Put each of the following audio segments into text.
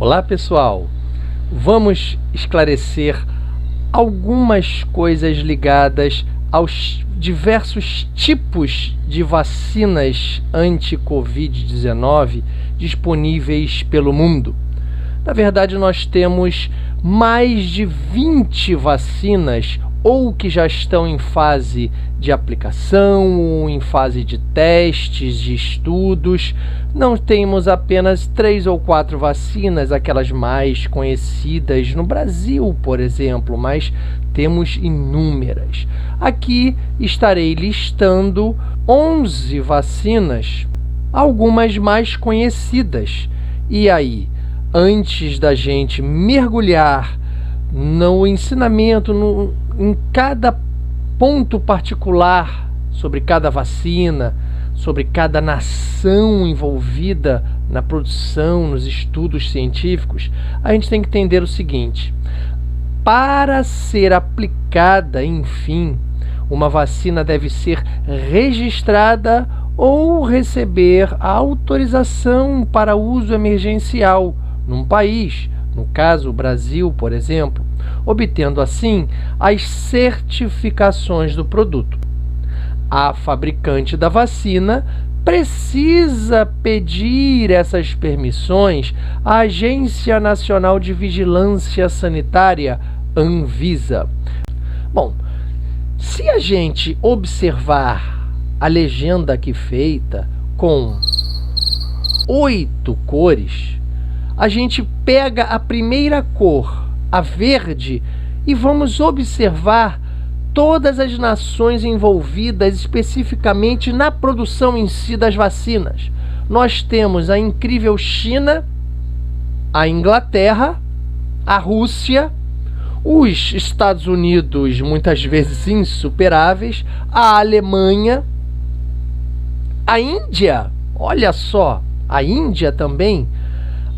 Olá pessoal, vamos esclarecer algumas coisas ligadas aos diversos tipos de vacinas anti-Covid-19 disponíveis pelo mundo. Na verdade, nós temos mais de 20 vacinas ou que já estão em fase de aplicação, ou em fase de testes, de estudos. Não temos apenas 3 ou 4 vacinas, aquelas mais conhecidas no Brasil, por exemplo, mas temos inúmeras. Aqui estarei listando 11 vacinas, algumas mais conhecidas. E aí, antes da gente mergulhar no ensinamento, em cada ponto particular sobre cada vacina, sobre cada nação envolvida na produção, nos estudos científicos, a gente tem que entender o seguinte: para ser aplicada, enfim, uma vacina deve ser registrada ou receber a autorização para uso emergencial num país, no caso o Brasil, por exemplo, obtendo assim as certificações do produto. A fabricante da vacina precisa pedir essas permissões à Agência Nacional de Vigilância Sanitária, Anvisa. Bom, se a gente observar a legenda aqui feita com 8 cores, a gente pega a primeira cor, a verde, e vamos observar todas as nações envolvidas especificamente na produção em si das vacinas. Nós temos a incrível China, a Inglaterra, a Rússia, os Estados Unidos, muitas vezes insuperáveis, a Alemanha, a Índia, olha só, a Índia também,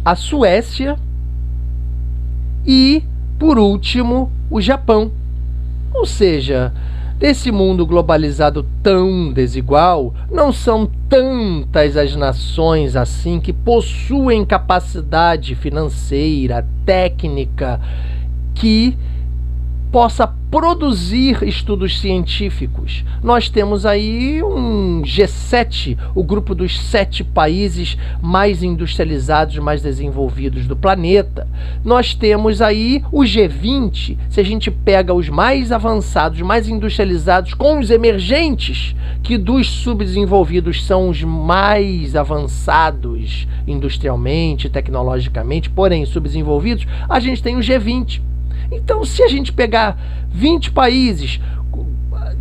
a Suécia e, por último, o Japão. Ou seja, nesse mundo globalizado tão desigual, não são tantas as nações assim que possuem capacidade financeira, técnica, que possa produzir estudos científicos. Nós temos aí um G7, o grupo dos 7 países mais industrializados, mais desenvolvidos do planeta. Nós temos aí o G20, se a gente pega os mais avançados, mais industrializados com os emergentes, que dos subdesenvolvidos são os mais avançados industrialmente, tecnologicamente, porém subdesenvolvidos, a gente tem o G20. Então, se a gente pegar 20 países,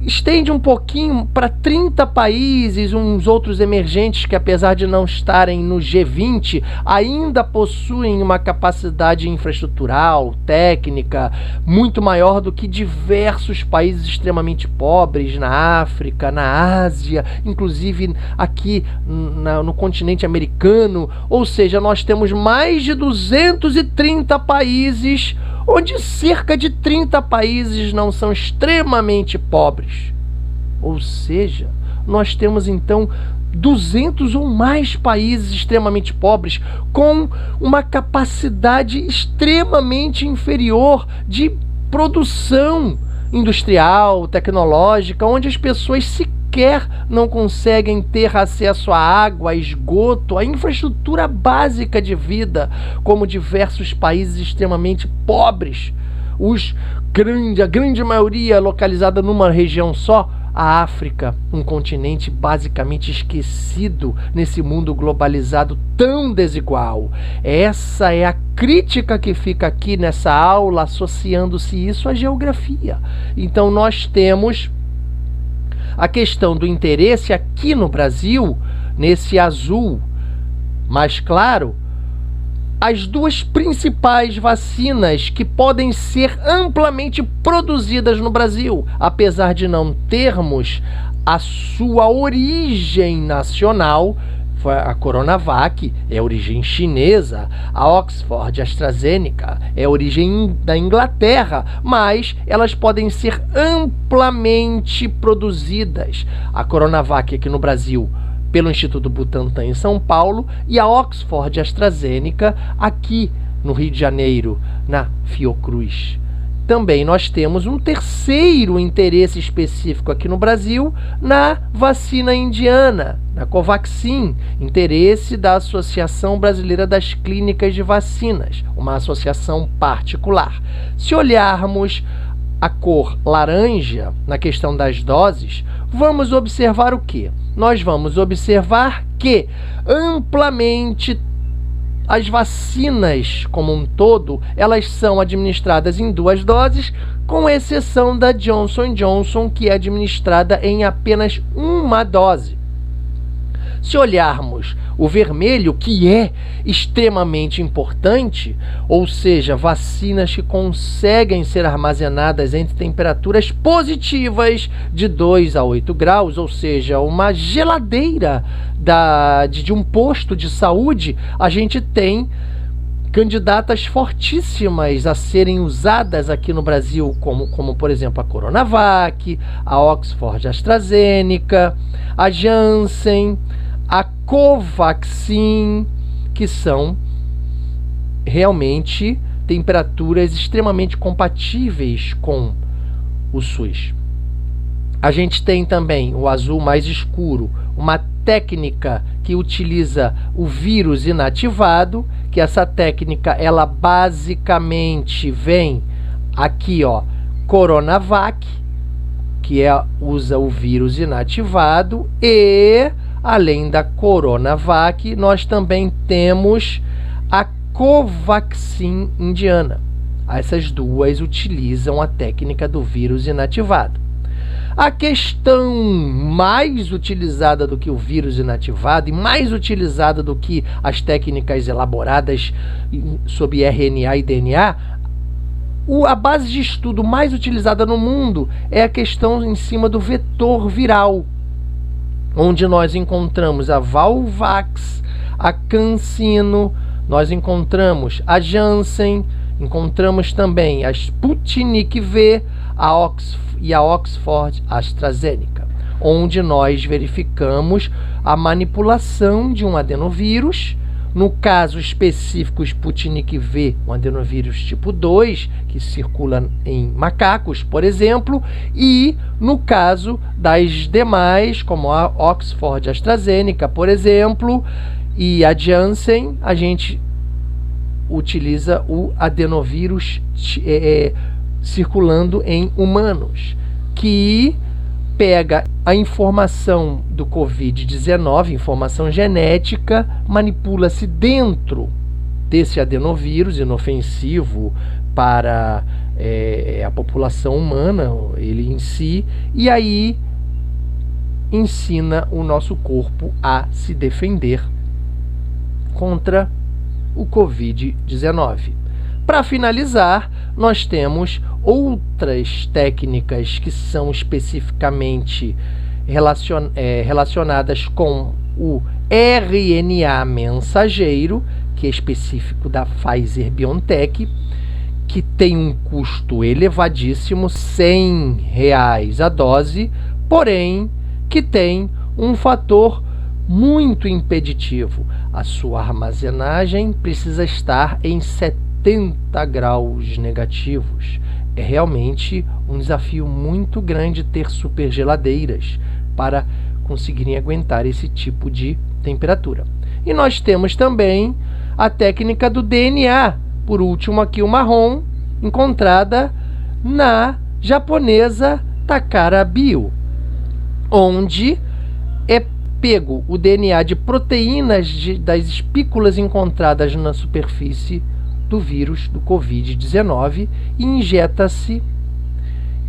estende um pouquinho para 30 países, uns outros emergentes que, apesar de não estarem no G20, ainda possuem uma capacidade infraestrutural, técnica, muito maior do que diversos países extremamente pobres na África, na Ásia, inclusive aqui no continente americano. Ou seja, nós temos mais de 230 países, onde cerca de 30 países não são extremamente pobres. Ou seja, nós temos então 200 ou mais países extremamente pobres com uma capacidade extremamente inferior de produção industrial, tecnológica, onde as pessoas sequer não conseguem ter acesso à água, a esgoto, a infraestrutura básica de vida, como diversos países extremamente pobres. A grande maioria localizada numa região só, a África, um continente basicamente esquecido nesse mundo globalizado tão desigual. Essa é a crítica que fica aqui nessa aula, associando-se isso à geografia. Então nós temos a questão do interesse aqui no Brasil, nesse azul mais claro, as 2 principais vacinas que podem ser amplamente produzidas no Brasil, apesar de não termos a sua origem nacional. A Coronavac é a origem chinesa, a Oxford AstraZeneca é a origem da Inglaterra, mas elas podem ser amplamente produzidas. A Coronavac aqui no Brasil pelo Instituto Butantan em São Paulo e a Oxford AstraZeneca aqui no Rio de Janeiro, na Fiocruz. Também nós temos um terceiro interesse específico aqui no Brasil na vacina indiana, na Covaxin, interesse da Associação Brasileira das Clínicas de Vacinas, uma associação particular. Se olharmos a cor laranja na questão das doses, vamos observar o quê? Nós vamos observar que amplamente as vacinas como um todo, elas são administradas em 2 doses, com exceção da Johnson & Johnson, que é administrada em apenas 1 dose. Se olharmos o vermelho, que é extremamente importante, ou seja, vacinas que conseguem ser armazenadas entre temperaturas positivas de 2 a 8 graus, ou seja, uma geladeira de um posto de saúde, a gente tem candidatas fortíssimas a serem usadas aqui no Brasil, como por exemplo a Coronavac, a Oxford AstraZeneca, a Janssen, a Covaxin, que são realmente temperaturas extremamente compatíveis com o SUS. A gente tem também o azul mais escuro, uma técnica que utiliza o vírus inativado, que essa técnica, ela basicamente vem aqui, ó, Coronavac, que usa o vírus inativado, e além da Coronavac, nós também temos a Covaxin indiana. Essas duas utilizam a técnica do vírus inativado. A questão mais utilizada do que o vírus inativado e mais utilizada do que as técnicas elaboradas sob RNA e DNA, a base de estudo mais utilizada no mundo é a questão em cima do vetor viral, onde nós encontramos a Valvax, a CanSino, nós encontramos a Janssen, encontramos também a Sputnik V e a Oxford AstraZeneca, onde nós verificamos a manipulação de um adenovírus, no caso específico Sputnik V, um adenovírus tipo 2, que circula em macacos, por exemplo, e no caso das demais, como a Oxford AstraZeneca, por exemplo, e a Janssen, a gente utiliza o adenovírus circulando em humanos, que pega a informação do Covid-19, informação genética, manipula-se dentro desse adenovírus inofensivo para a população humana, ele em si, e aí ensina o nosso corpo a se defender contra o Covid-19. Para finalizar, nós temos outras técnicas que são especificamente relacionadas com o RNA mensageiro, que é específico da Pfizer-BioNTech, que tem um custo elevadíssimo, R$100 a dose, porém que tem um fator muito impeditivo. A sua armazenagem precisa estar em 70 graus negativos. É realmente um desafio muito grande ter supergeladeiras para conseguirem aguentar esse tipo de temperatura. E nós temos também a técnica do DNA, por último aqui o marrom, encontrada na japonesa Takara Bio, onde é pego o DNA de proteínas das espículas encontradas na superfície do vírus do Covid-19 e injeta-se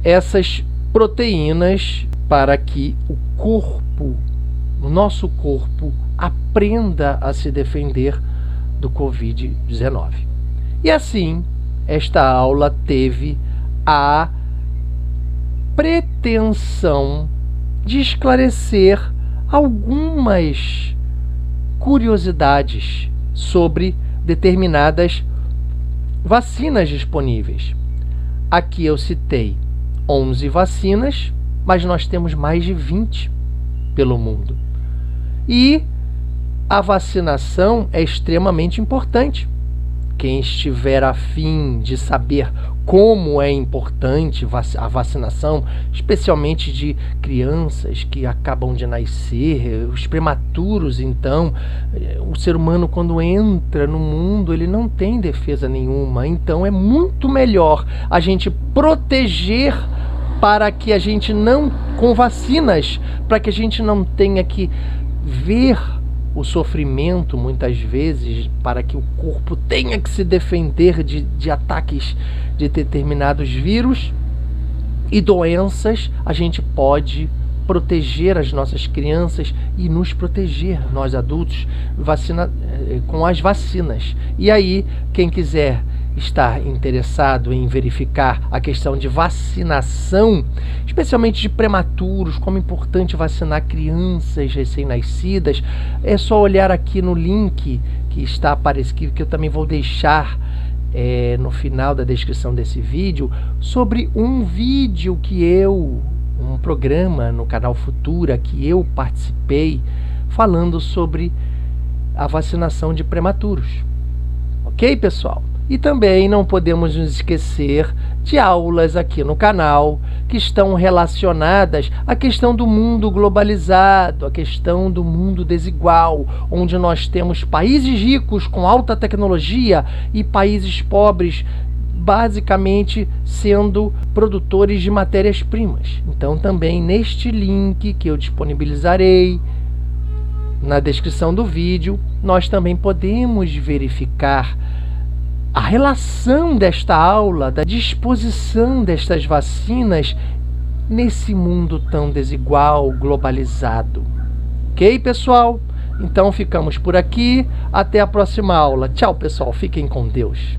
essas proteínas para que o nosso corpo aprenda a se defender do Covid-19. E assim, esta aula teve a pretensão de esclarecer algumas curiosidades sobre determinadas vacinas disponíveis. Aqui eu citei 11 vacinas, mas nós temos mais de 20 pelo mundo. E a vacinação é extremamente importante. quem estiver afim de saber como é importante a vacinação, especialmente de crianças que acabam de nascer, os prematuros. Então, o ser humano, quando entra no mundo, ele não tem defesa nenhuma. Então, é muito melhor a gente proteger para que a gente não, com vacinas, para que a gente não tenha que ver o sofrimento, muitas vezes, para que o corpo tenha que se defender de ataques de determinados vírus e doenças. A gente pode proteger as nossas crianças e nos proteger, nós adultos, com as vacinas. E aí, quem quiser estar interessado em verificar a questão de vacinação, especialmente de prematuros, como é importante vacinar crianças recém-nascidas, é só olhar aqui no link que está aparecendo, que eu também vou deixar no final da descrição desse vídeo, sobre um vídeo um programa no canal Futura que eu participei, falando sobre a vacinação de prematuros. Ok, pessoal? E também não podemos nos esquecer de aulas aqui no canal que estão relacionadas à questão do mundo globalizado, à questão do mundo desigual, onde nós temos países ricos com alta tecnologia e países pobres basicamente sendo produtores de matérias-primas. Então também neste link que eu disponibilizarei na descrição do vídeo, nós também podemos verificar a relação desta aula, da disposição destas vacinas nesse mundo tão desigual, globalizado. Ok, pessoal? Então ficamos por aqui. Até a próxima aula. Tchau, pessoal. Fiquem com Deus.